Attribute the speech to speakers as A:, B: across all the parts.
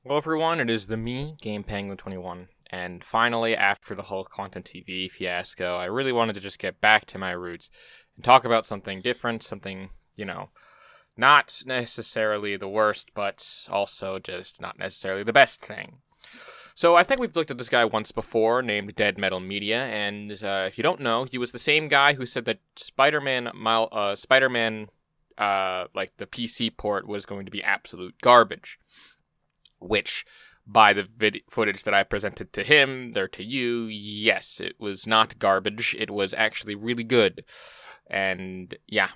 A: Hello everyone, it is me, Game Penguin 21, and finally, after the whole Content TV fiasco, I really wanted to just get back to my roots and talk about something different, something, not necessarily the worst, but also just not necessarily the best thing. So I think we've looked at this guy once before, named Dead Metal Media, and if you don't know, he was the same guy who said that Spider-Man, like the PC port, was going to be absolute garbage. Which, by the footage that I presented to him, or to you, yes, it was not garbage. It was actually really good. And, yeah.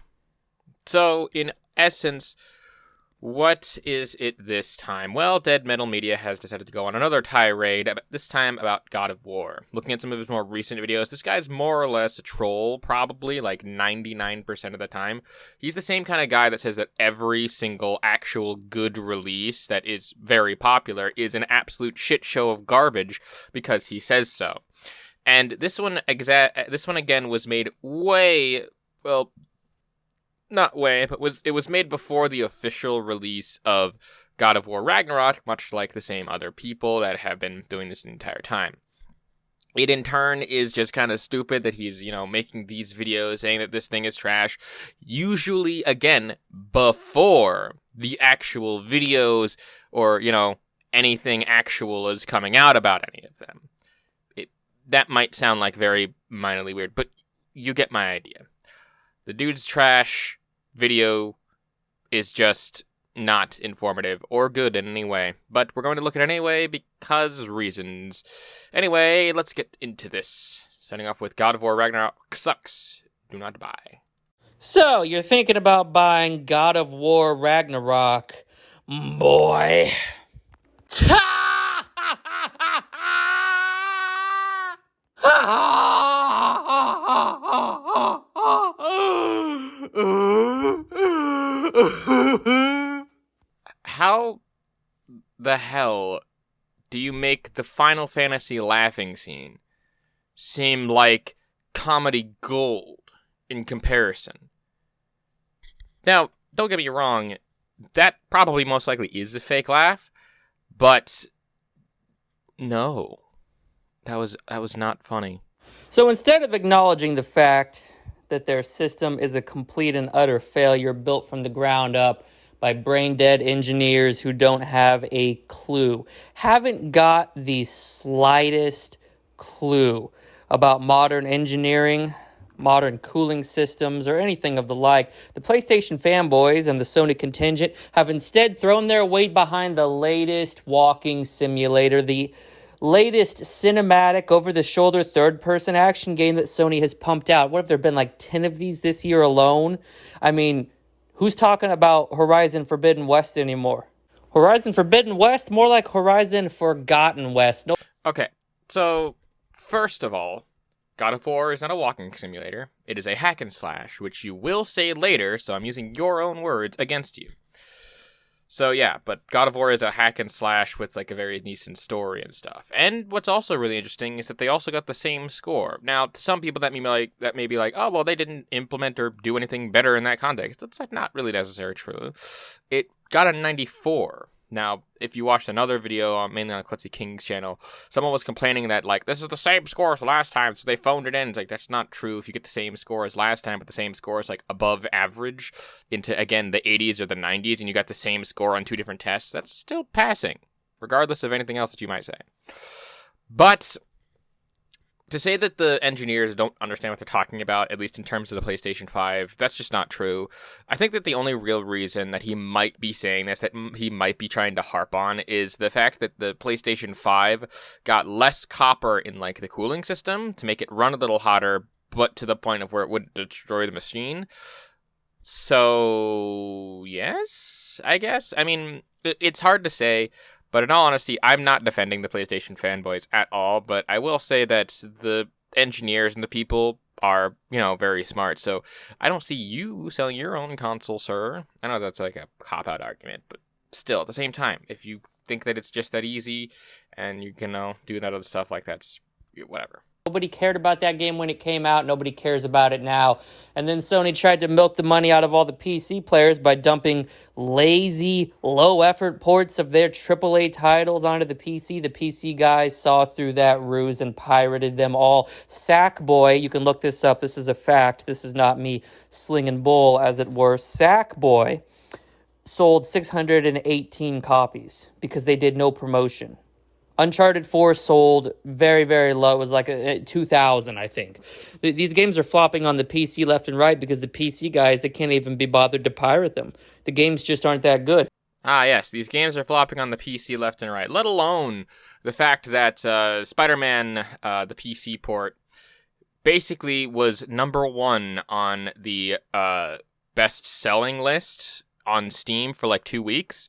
A: So, in essence, what is it this time? Well, Dead Metal Media has decided to go on another tirade, this time about God of War. Looking at some of his more recent videos, this guy's more or less a troll, probably, like 99% of the time. He's the same kind of guy that says that every single actual good release that is very popular is an absolute shit show of garbage because he says so. And this one again was made way, well, not way, but it was made before the official release of God of War Ragnarok, much like the same other people that have been doing this the entire time. It in turn is just kind of stupid that he's, making these videos saying that this thing is trash, usually, again, before the actual videos or, anything actual is coming out about any of them. That might sound like very minorly weird, but you get my idea. The dude's trash. Video is just not informative or good in any way, but we're going to look at it anyway because reasons. Anyway, let's get into this. Starting off with God of War Ragnarok sucks. Do not buy.
B: So, you're thinking about buying God of War Ragnarok, boy.
A: How the hell do you make the Final Fantasy laughing scene seem like comedy gold in comparison? Now, don't get me wrong, that probably most likely is a fake laugh, but no, that was not funny.
B: So instead of acknowledging the fact that their system is a complete and utter failure built from the ground up by brain-dead engineers who don't have a clue, haven't got the slightest clue about modern engineering, modern cooling systems, or anything of the like, the PlayStation fanboys and the Sony contingent have instead thrown their weight behind the latest walking simulator, the latest cinematic, over-the-shoulder, third-person action game that Sony has pumped out. What have there been, like 10 of these this year alone? I mean, who's talking about Horizon Forbidden West anymore? Horizon Forbidden West? More like Horizon Forgotten West. No.
A: Okay, so, first of all, God of War is not a walking simulator. It is a hack and slash, which you will say later, so I'm using your own words against you. So yeah, but God of War is a hack and slash with like a very decent story and stuff. And what's also really interesting is that they also got the same score. Now, to some people that may be like, oh well, they didn't implement or do anything better in that context. That's like not really necessarily true. It got a 94. Now, if you watched another video, mainly on Klutzy King's channel, someone was complaining that, like, this is the same score as last time, so they phoned it in. It's like, that's not true. If you get the same score as last time, but the same score is, like, above average into, again, the 80s or the 90s, and you got the same score on two different tests, that's still passing, regardless of anything else that you might say. But to say that the engineers don't understand what they're talking about, at least in terms of the PlayStation 5, that's just not true. I think that the only real reason that he might be saying this, that he might be trying to harp on, is the fact that the PlayStation 5 got less copper in, like, the cooling system to make it run a little hotter, but to the point of where it would destroy the machine. So, yes, I guess. I mean, it's hard to say. But in all honesty, I'm not defending the PlayStation fanboys at all, but I will say that the engineers and the people are, very smart. So I don't see you selling your own console, sir. I know that's like a cop-out argument, but still, at the same time, if you think that it's just that easy and you can do that other stuff, like that's whatever.
B: Nobody cared about that game when it came out. Nobody cares about it now. And then Sony tried to milk the money out of all the PC players by dumping lazy, low-effort ports of their AAA titles onto the PC. The PC guys saw through that ruse and pirated them all. Sackboy, you can look this up. This is a fact. This is not me slinging bull, as it were. Sackboy sold 618 copies because they did no promotion. Uncharted 4 sold very, very low. It was like 2,000, I think. These games are flopping on the PC left and right because the PC guys, they can't even be bothered to pirate them. The games just aren't that good.
A: Ah, yes, these games are flopping on the PC left and right, let alone the fact that Spider-Man, the PC port, basically was number 1 on the best-selling list on Steam for like 2 weeks.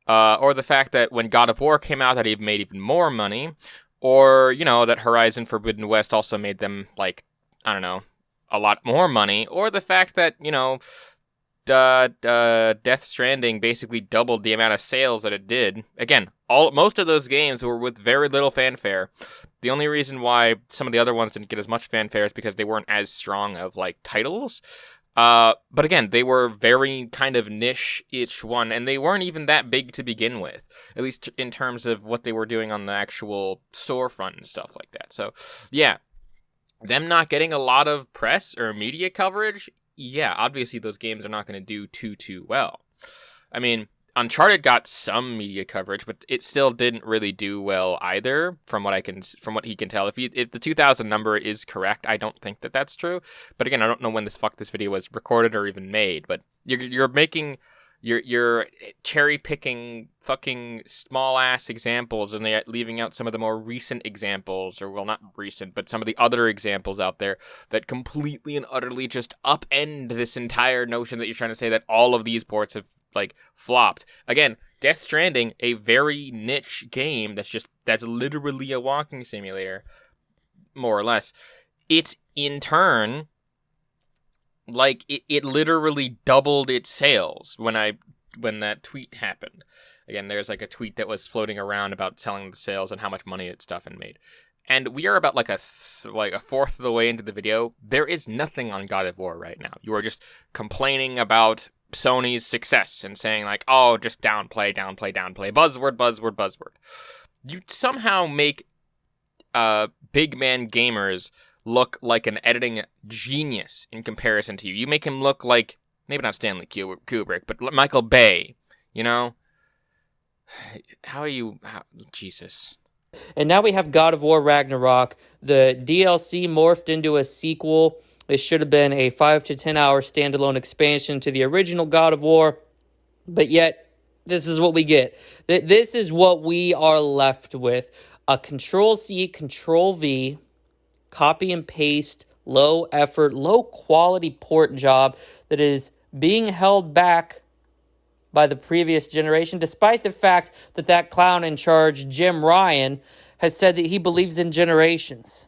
A: Or the fact that when God of War came out, that he made even more money. Or, that Horizon Forbidden West also made them, like, I don't know, a lot more money. Or the fact that, Death Stranding basically doubled the amount of sales that it did. Again, most of those games were with very little fanfare. The only reason why some of the other ones didn't get as much fanfare is because they weren't as strong of, like, titles. But again, they were very kind of niche each one, and they weren't even that big to begin with, at least in terms of what they were doing on the actual storefront and stuff like that. So, yeah, them not getting a lot of press or media coverage, yeah, obviously those games are not going to do too well. I mean, Uncharted got some media coverage, but it still didn't really do well either, from what he can tell. If the 2,000 number is correct, I don't think that that's true. But again, I don't know when this video was recorded or even made. But you're cherry picking fucking small ass examples, and they're leaving out some of the more recent examples, or well, not recent, but some of the other examples out there that completely and utterly just upend this entire notion that you're trying to say that all of these ports have flopped. Again, Death Stranding, a very niche game that's literally a walking simulator, more or less. It's in turn, it literally doubled its sales when that tweet happened. Again, there's a tweet that was floating around about telling the sales and how much money it's stuff and made. And we are about a fourth of the way into the video. There is nothing on God of War right now. You are just complaining about Sony's success and saying oh, just downplay, buzzword. You somehow make big man gamers look like an editing genius in comparison to you. You make him look like, maybe not Stanley Kubrick, but Michael Bay, How are you? Jesus.
B: And now we have God of War Ragnarok. The DLC morphed into a sequel. It should have been a 5 to 10 hour standalone expansion to the original God of War, but yet this is what we get. This is what we are left with. A Control-C, Control-V, copy and paste, low effort, low quality port job that is being held back by the previous generation, despite the fact that clown in charge, Jim Ryan, has said that he believes in generations.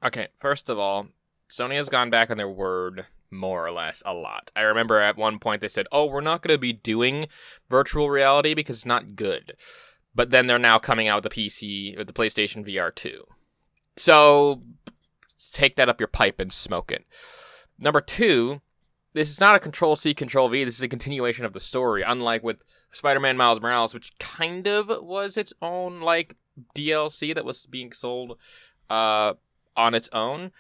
A: Okay, first of all, Sony has gone back on their word more or less a lot. I remember at one point they said, we're not going to be doing virtual reality because it's not good. But then they're now coming out with the PC, or the PlayStation VR 2. So, take that up your pipe and smoke it. Number 2, this is not a Control-C, Control-V, this is a continuation of the story, unlike with Spider-Man Miles Morales, which kind of was its own, DLC that was being sold, on its own.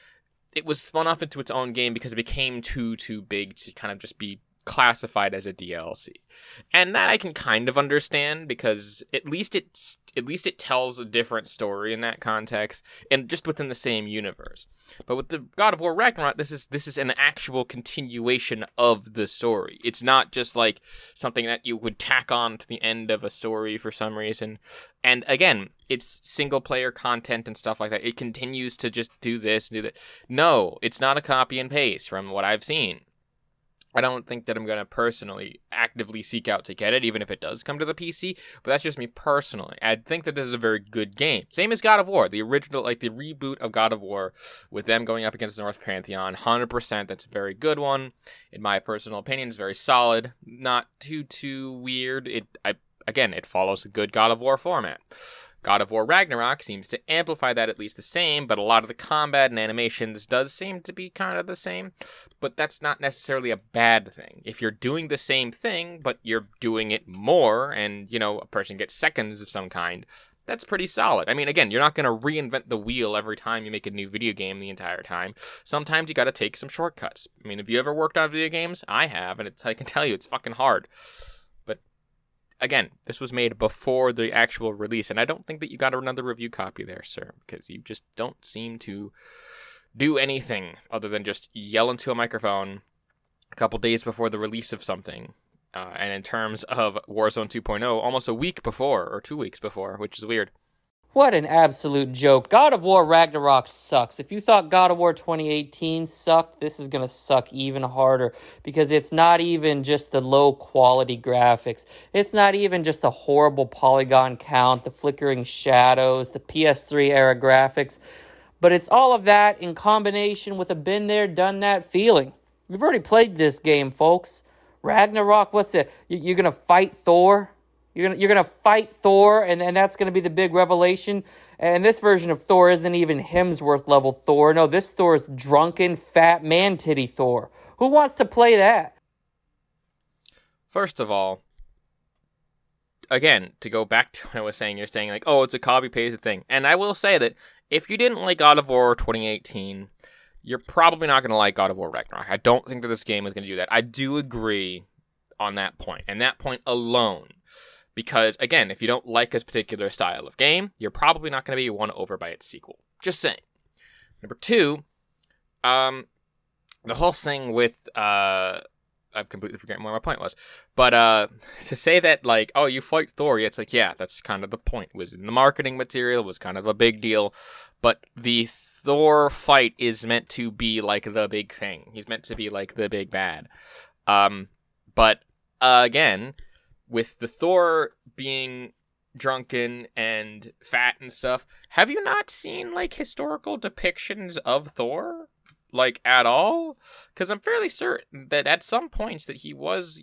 A: It was spun off into its own game because it became too big to kind of just be classified as a DLC. And that I can kind of understand, because at least it tells a different story in that context, and just within the same universe. But with the God of War Ragnarok, this is an actual continuation of the story. It's not just something that you would tack on to the end of a story for some reason. And again, it's single player content and stuff like that. It continues to just do this, do that. No, it's not a copy and paste from what I've seen. I don't think that I'm going to personally actively seek out to get it, even if it does come to the PC, but that's just me personally. I think that this is a very good game. Same as God of War, the original, the reboot of God of War, with them going up against the North Pantheon, 100%, that's a very good one. In my personal opinion, it's very solid, not too weird. It follows a good God of War format. God of War Ragnarok seems to amplify that at least the same, but a lot of the combat and animations does seem to be kind of the same. But that's not necessarily a bad thing. If you're doing the same thing, but you're doing it more, and, a person gets seconds of some kind, that's pretty solid. I mean, again, you're not going to reinvent the wheel every time you make a new video game the entire time. Sometimes you got to take some shortcuts. I mean, have you ever worked on video games? I have, and I can tell you, it's fucking hard. But again, this was made before the actual release, and I don't think that you got another review copy there, sir, because you just don't seem to do anything other than just yell into a microphone a couple days before the release of something. And in terms of Warzone 2.0, almost a week before, or 2 weeks before, which is weird.
B: What an absolute joke. God of War Ragnarok sucks. If you thought God of War 2018 sucked, this is going to suck even harder, because it's not even just the low quality graphics. It's not even just a horrible polygon count, the flickering shadows, the PS3 era graphics, but it's all of that in combination with a been there, done that feeling. We've already played this game, folks. Ragnarok, what's it? You're going to fight Thor? You're gonna fight Thor, and that's going to be the big revelation. And this version of Thor isn't even Hemsworth level Thor. No, this Thor is drunken, fat, man-titty Thor. Who wants to play that?
A: First of all, again, to go back to what I was saying, you're saying, like, oh, it's a copy-paste thing. And I will say that if you didn't like God of War 2018... you're probably not going to like God of War Ragnarok. I don't think that this game is going to do that. I do agree on that point, and that point alone. Because, again, if you don't like this particular style of game, you're probably not going to be won over by its sequel. Just saying. Number two, the whole thing with, I've completely forgotten where my point was. But to say that, like, oh, you fight Thor, it's like, yeah, that's kind of the point. It was in the marketing material, it was kind of a big deal. But the Thor fight is meant to be, like, the big thing. He's meant to be, like, the big bad. But, again, with the Thor being drunken and fat and stuff, have you not seen, like, historical depictions of Thor? Like, at all? Because I'm fairly certain that at some points that he was,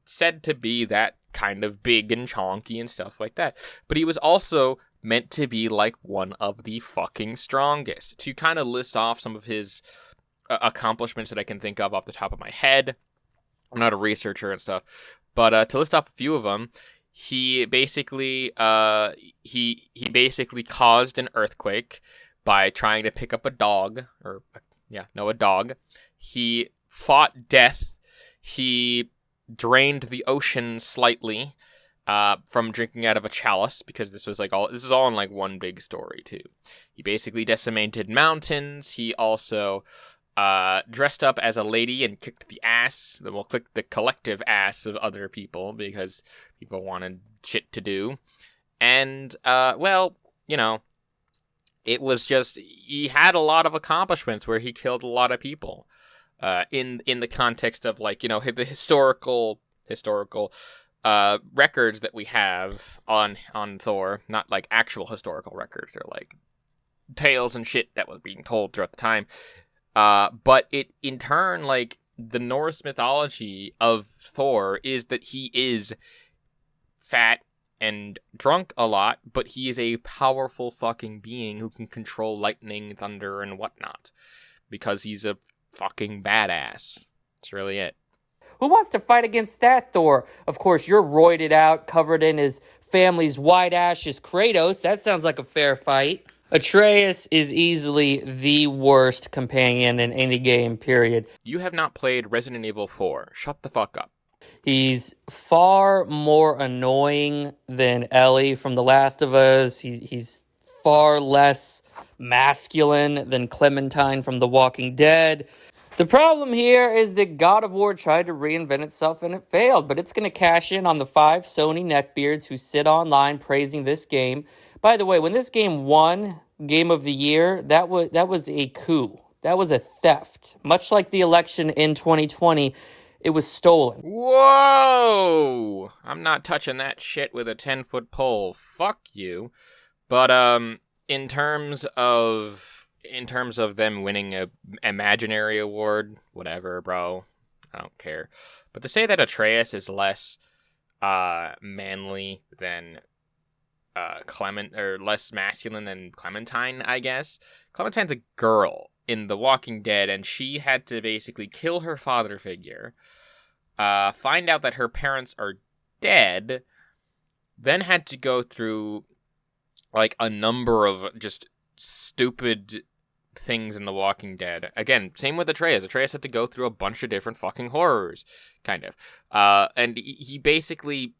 A: said to be that kind of big and chonky and stuff like that. But he was also meant to be, like, one of the fucking strongest. To kind of list off some of his accomplishments that I can think of off the top of my head. I'm not a researcher and stuff. But to list off a few of them, he basically, he basically caused an earthquake by trying to pick up a dog, a dog. He fought death. He drained the ocean slightly from drinking out of a chalice, because this is all in like one big story too. He basically decimated mountains. He also dressed up as a lady and kicked the ass. Well, kicked the collective ass of other people because people wanted shit to do. And it was just, he had a lot of accomplishments where he killed a lot of people. In the context of, like, the historical records that we have on Thor, not like actual historical records, they're like tales and shit that was being told throughout the time. But it, in turn, like, the Norse mythology of Thor is that he is fat and drunk a lot, but he is a powerful fucking being who can control lightning, thunder, and whatnot. Because he's a fucking badass. That's really it.
B: Who wants to fight against that Thor? Of course, you're roided out, covered in his family's white ashes, Kratos. That sounds like a fair fight. Atreus is easily the worst companion in any game, period.
A: You have not played Resident Evil 4. Shut the fuck up.
B: He's far more annoying than Ellie from The Last of Us. He's far less masculine than Clementine from The Walking Dead. The problem here is that God of War tried to reinvent itself and it failed, but it's going to cash in on the 5 Sony neckbeards who sit online praising this game. By the way, when this game won Game of the Year, that was a coup. That was a theft. Much like the election in 2020, it was stolen.
A: Whoa! I'm not touching that shit with a 10-foot pole. Fuck you. But in terms of them winning a imaginary award, whatever, bro. I don't care. But to say that Atreus is less manly than Clement, or less masculine than Clementine, I guess. Clementine's a girl in The Walking Dead, and she had to basically kill her father figure, find out that her parents are dead, then had to go through like a number of just stupid things in The Walking Dead. Again, same with Atreus. Atreus had to go through a bunch of different fucking horrors, kind of. And he basically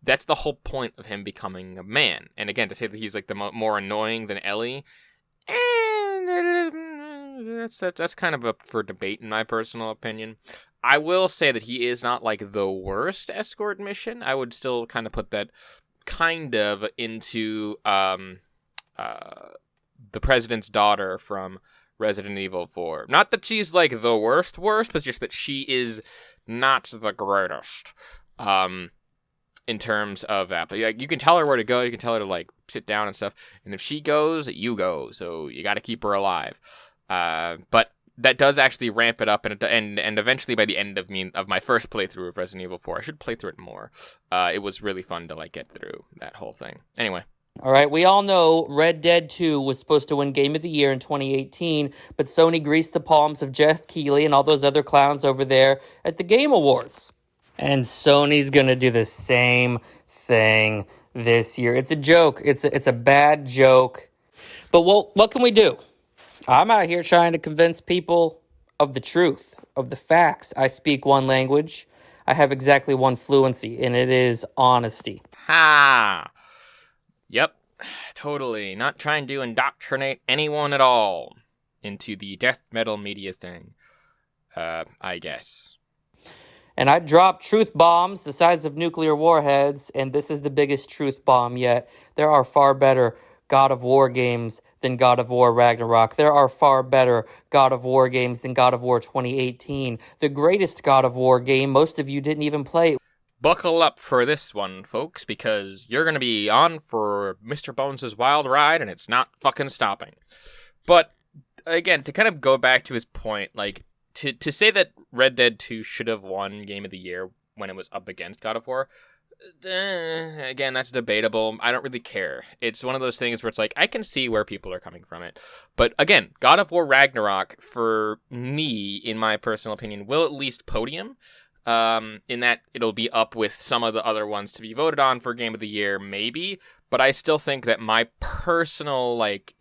A: that's the whole point of him becoming a man. And again, to say that he's like the more annoying than Ellie, that's kind of up for debate in my personal opinion. I will say that he is not like the worst escort mission. I would still kind of put that kind of into the president's daughter from Resident Evil 4. Not that she's like the worst, but just that she is not the greatest. In terms of that. But like, you can tell her where to go, you can tell her to like sit down and stuff. And if she goes, you go. So you got to keep her alive. But that does actually ramp it up, and eventually by the end of my first playthrough of Resident Evil 4, I should play through it more. It was really fun to like get through that whole thing. Anyway.
B: All right, we all know Red Dead 2 was supposed to win Game of the Year in 2018, but Sony greased the palms of Jeff Keighley and all those other clowns over there at the Game Awards. And Sony's going to do the same thing this year. It's a joke. It's a bad joke. But what can we do? I'm out here trying to convince people of the truth, of the facts. I speak one language. I have exactly one fluency, and it is honesty.
A: Ha! Yep, totally. Not trying to indoctrinate anyone at all into the death metal media thing, I guess.
B: And I dropped truth bombs the size of nuclear warheads, and this is the biggest truth bomb yet. There are far better God of War games than God of War Ragnarok. There are far better God of War games than God of War 2018. The greatest God of War game most of you didn't even play.
A: Buckle up for this one, folks, because you're going to be on for Mr. Bones' wild ride, and it's not fucking stopping. But, again, to kind of go back to his point, like, to say that Red Dead 2 should have won Game of the Year when it was up against God of War, again, that's debatable. I don't really care. It's one of those things where it's like, I can see where people are coming from it. But again, God of War Ragnarok, for me, in my personal opinion, will at least podium. In that it'll be up with some of the other ones to be voted on for Game of the Year, maybe. But I still think that my personal, like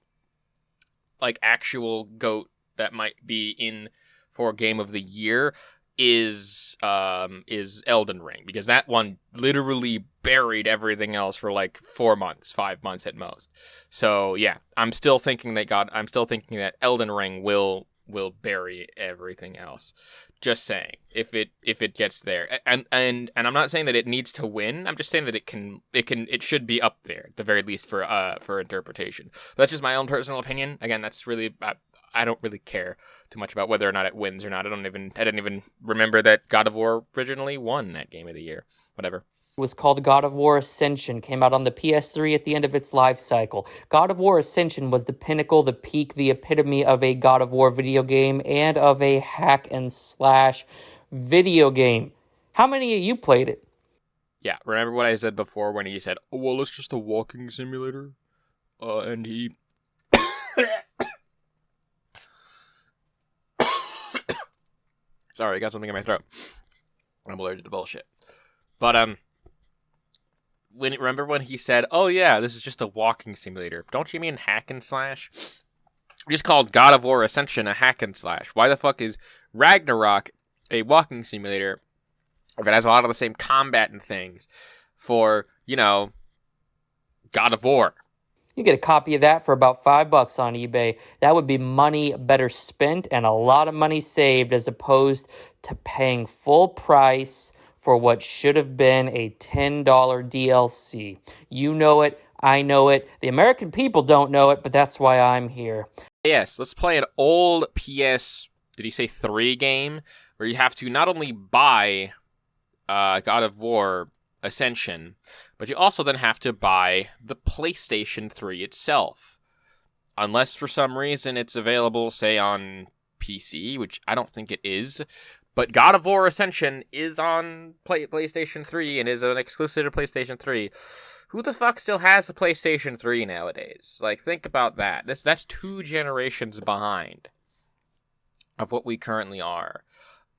A: actual GOAT that might be in for Game of the Year is Elden Ring, because that one literally buried everything else for like 4 months, 5 months at most. So yeah, I'm still thinking that Elden Ring will bury everything else. Just saying, if it gets there, and I'm not saying that it needs to win. I'm just saying that it should be up there at the very least for interpretation. But that's just my own personal opinion. Again, that's really I don't really care too much about whether or not it wins or not. I didn't even remember that God of War originally won that Game of the Year. Whatever.
B: It was called God of War Ascension, came out on the PS3 at the end of its life cycle. God of War Ascension was the pinnacle, the peak, the epitome of a God of War video game and of a hack and slash video game. How many of you played it?
A: Yeah, remember what I said before when he said, "Oh, well, it's just a walking simulator," and he... Sorry, I got something in my throat. I'm allergic to bullshit. But, remember when he said, "Oh yeah, this is just a walking simulator"? Don't you mean hack and slash? We just called God of War Ascension a hack and slash. Why the fuck is Ragnarok a walking simulator if it has a lot of the same combat and things for, God of War?
B: You get a copy of that for about $5 on eBay. That would be money better spent and a lot of money saved, as opposed to paying full price for what should have been a $10 DLC. You know it, I know it, the American people don't know it, but that's why I'm here.
A: Yes, let's play an old PS, did he say 3 game, where you have to not only buy God of War Ascension, but you also then have to buy the PlayStation 3 itself. Unless for some reason it's available, say, on PC, which I don't think it is. But God of War Ascension is on PlayStation 3 and is an exclusive to PlayStation 3. Who the fuck still has a PlayStation 3 nowadays? Like, think about that. That's 2 generations behind of what we currently are.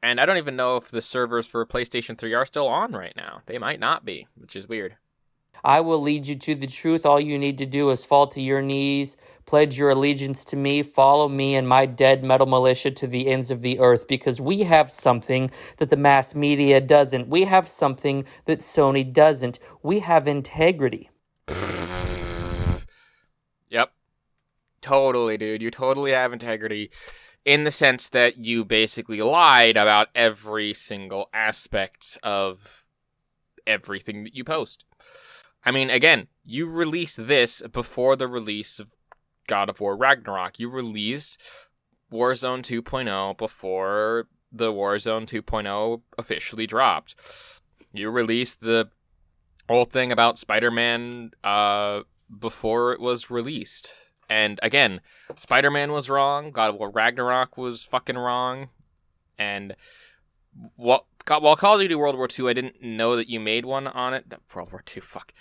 A: And I don't even know if the servers for PlayStation 3 are still on right now. They might not be, which is weird.
B: I will lead you to the truth. All you need to do is fall to your knees, pledge your allegiance to me, follow me and my dead metal militia to the ends of the earth, because we have something that the mass media doesn't. We have something that Sony doesn't. We have integrity.
A: Yep. Totally, dude. You totally have integrity in the sense that you basically lied about every single aspect of everything that you post. I mean, again, you released this before the release of God of War Ragnarok. You released Warzone 2.0 before the Warzone 2.0 officially dropped. You released the whole thing about Spider-Man before it was released. And again, Spider-Man was wrong, God of War Ragnarok was fucking wrong, and while Call of Duty World War II, I didn't know that you made one on it. World War II, fuck.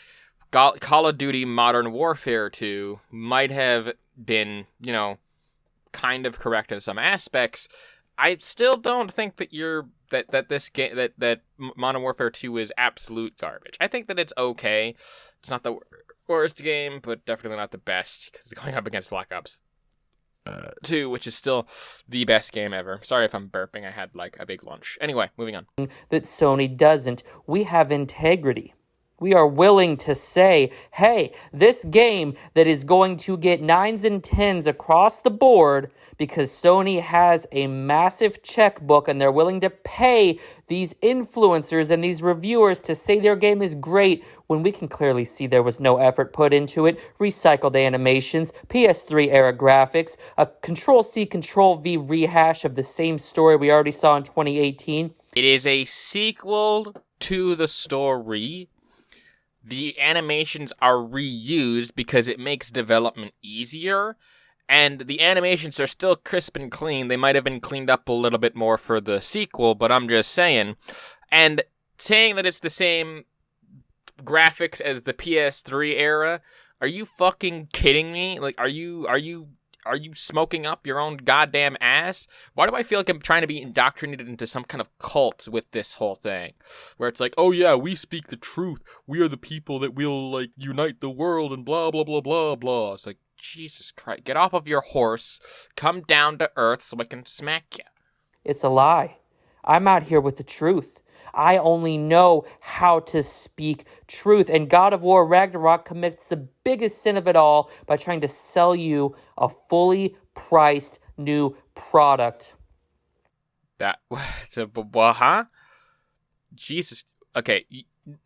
A: Call of Duty Modern Warfare 2 might have been, kind of correct in some aspects. I still don't think that this game that Modern Warfare 2 is absolute garbage. I think that it's okay. It's not the worst game, but definitely not the best, because it's going up against Black Ops 2, which is still the best game ever. Sorry if I'm burping. I had a big lunch. Anyway, moving on.
B: That Sony doesn't. We have integrity. We are willing to say, hey, this game that is going to get 9s and 10s across the board because Sony has a massive checkbook and they're willing to pay these influencers and these reviewers to say their game is great when we can clearly see there was no effort put into it, recycled animations, PS3 era graphics, a Control-C, Control-V rehash of the same story we already saw in 2018.
A: It is a sequel to the story. The animations are reused because it makes development easier, and the animations are still crisp and clean. They might have been cleaned up a little bit more for the sequel, but I'm just saying. And saying that it's the same graphics as the PS3 era, are you fucking kidding me? Are you smoking up your own goddamn ass? Why do I feel like I'm trying to be indoctrinated into some kind of cult with this whole thing? Where it's like, oh yeah, we speak the truth. We are the people that will, unite the world and blah, blah, blah, blah, blah. It's like, Jesus Christ, get off of your horse. Come down to earth so I can smack you.
B: It's a lie. I'm out here with the truth. I only know how to speak truth. And God of War Ragnarok commits the biggest sin of it all by trying to sell you a fully priced new product.
A: Huh? Jesus. Okay,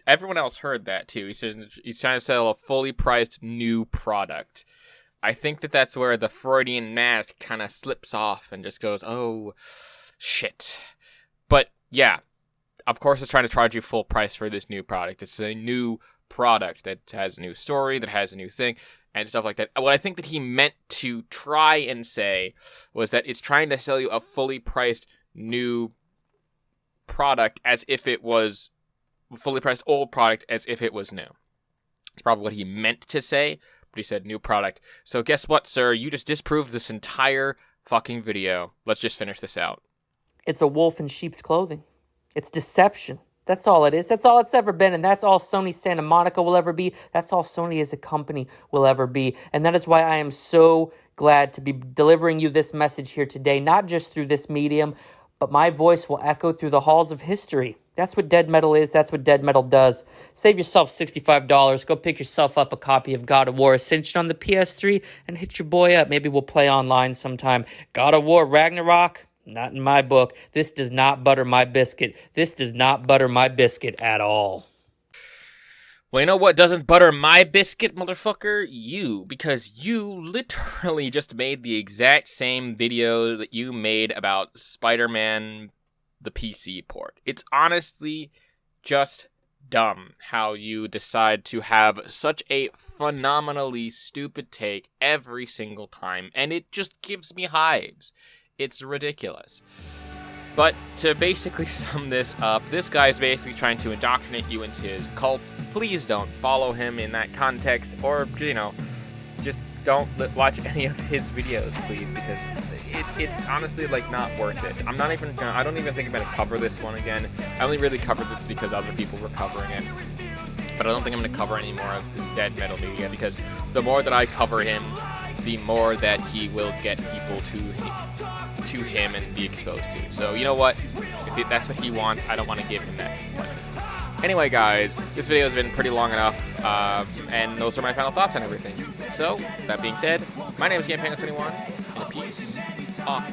A: everyone else heard that too. He's trying to sell a fully priced new product. I think that's where the Freudian mask kind of slips off and just goes, oh, shit. But, yeah. Of course, it's trying to charge you full price for this new product. It's a new product that has a new story, that has a new thing, and stuff like that. What I think that he meant to try and say was that it's trying to sell you a fully priced new product as if it was fully priced old product as if it was new. It's probably what he meant to say, but he said new product. So guess what, sir? You just disproved this entire fucking video. Let's just finish this out.
B: It's a wolf in sheep's clothing. It's deception. That's all it is. That's all it's ever been. And that's all Sony Santa Monica will ever be. That's all Sony as a company will ever be. And that is why I am so glad to be delivering you this message here today, not just through this medium, but my voice will echo through the halls of history. That's what Dead Metal is. That's what Dead Metal does. Save yourself $65. Go pick yourself up a copy of God of War Ascension on the PS3 and hit your boy up. Maybe we'll play online sometime. God of War Ragnarok? Not in my book. This does not butter my biscuit. This does not butter my biscuit at all.
A: Well, you know what doesn't butter my biscuit, motherfucker? You. Because you literally just made the exact same video that you made about Spider-Man, the PC port. It's honestly just dumb how you decide to have such a phenomenally stupid take every single time. And it just gives me hives. It's ridiculous. But to basically sum this up, this guy's basically trying to indoctrinate you into his cult. Please don't follow him in that context, or, you know, just don't watch any of his videos, please, because it's honestly, like, not worth it. I don't even think I'm gonna cover this one again. I only really covered this because other people were covering it. But I don't think I'm gonna cover any more of this dead metal media, because the more that I cover him, the more that he will get people to him and be exposed to it. So, you know what? If that's what he wants, I don't want to give him that pleasure. Anyway, guys, this video has been pretty long enough, and those are my final thoughts on everything. So, that being said, my name is GamePango21, and peace off.